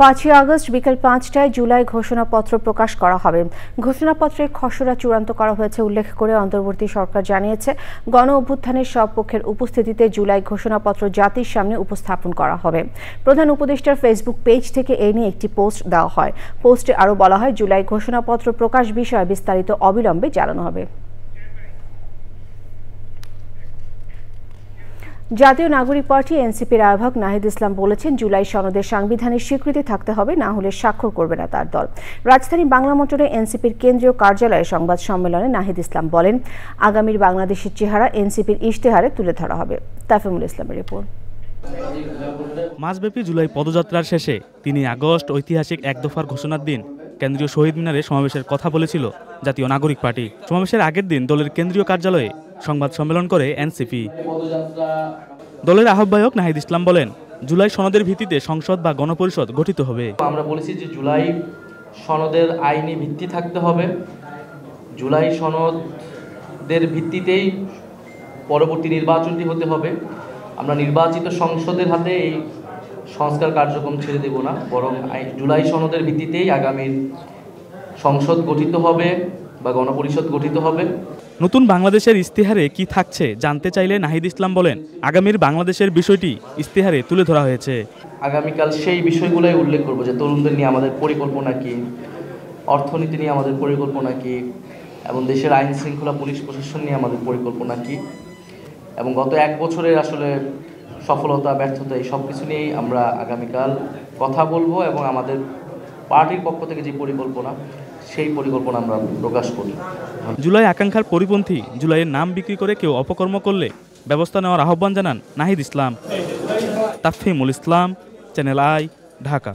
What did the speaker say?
5ই August বিকেল 5টায় জুলাই ঘোষণাপত্র প্রকাশ করা হবে। ঘোষণাপত্রের খসড়া চূড়ান্ত করা হয়েছে উল্লেখ করে অন্তর্বর্তী সরকার জানিয়েছে, গণ অভ্যুত্থানের সব পক্ষের উপস্থিতিতে জুলাই ঘোষণাপত্র জাতির সামনে উপস্থাপন করা হবে। প্রধান উপদেষ্টার ফেসবুক পেজ থেকে এ নিয়ে একটি পোস্ট দেওয়া হয়। পোস্টে আরও বলা হয়, জুলাই ঘোষণাপত্র প্রকাশ বিষয়ে বিস্তারিত অবিলম্বে জানানো হবে। জাতীয় নাগরিক পার্টি এনসিপির আহ্বায়ক নাহিদ ইসলাম বলেছেন, জুলাই সনদের সাংবিধানিক স্বীকৃতি থাকতে হবে, না হলে স্বাক্ষর করবে না তার দল। রাজধানী বাংলা মোটরে এনসিপির কেন্দ্রীয় কার্যালয়ে সংবাদ সম্মেলনে নাহিদ ইসলাম বলেন, আগামীর বাংলাদেশের চেহারা এনসিপির ইশতেহারে তুলে ধরা হবে। তাফিমুল ইসলামের রিপোর্ট। মাসব্যাপী জুলাই পদযাত্রার শেষে 3 আগস্ট ঐতিহাসিক এক দফার ঘোষণার দিন কেন্দ্রীয় শহীদ মিনারে সমাবেশের কথা বলেছিল জাতীয় নাগরিক পার্টি। সমাবেশের আগের দিন দলের কেন্দ্রীয় কার্যালয়ে সংবাদ সম্মেলন করে এনসিপি। দলের আহ্বায়ক নাহিদ ইসলাম বলেন, জুলাই সনদের ভিত্তিতে সংসদ বা গণপরিষদ গঠিত হবে। আমরা বলেছি যে জুলাই সনদের আইনি ভিত্তি থাকতে হবে। জুলাই সনদের ভিত্তিতেই পরবর্তী নির্বাচনটি হতে হবে। আমরা নির্বাচিত সংসদের হাতে এই সংস্কার কার্যক্রম ছেড়ে দেব না, বরং জুলাই সনদের ভিত্তিতেই আগামীর সংসদ গঠিত হবে বা গণপরিষদ গঠিত হবে। নতুন বাংলাদেশের ইশতেহারে কি থাকছে জানতে চাইলে নাহিদ ইসলাম বলেন, আগামীর বাংলাদেশের বিষয়টি ইশতেহারে তুলে ধরা হয়েছে। আগামীকাল সেই বিষয়গুলোই উল্লেখ করব, যে তরুণদের নিয়ে আমাদের পরিকল্পনা কি, অর্থনীতি নিয়ে আমাদের পরিকল্পনা কি, এবং দেশের আইন শৃঙ্খলা পুলিশ প্রশাসন নিয়ে আমাদের পরিকল্পনা কি, এবং গত 1 বছরের আসলে সফলতা ব্যর্থতা এই সব কিছু নিয়েই আমরা আগামীকাল কথা বলবো, এবং আমাদের পার্টির পক্ষ থেকে যে পরিকল্পনা সেই পরিকল্পনা আমরা প্রকাশ করি। জুলাই আকাঙ্ক্ষার পরিপন্থী জুলাইয়ের নাম বিক্রি করে কেউ অপকর্ম করলে ব্যবস্থা নেওয়ার আহ্বান জানান নাহিদ ইসলাম। তাফিমুল ইসলাম, চ্যানেল আই, ঢাকা।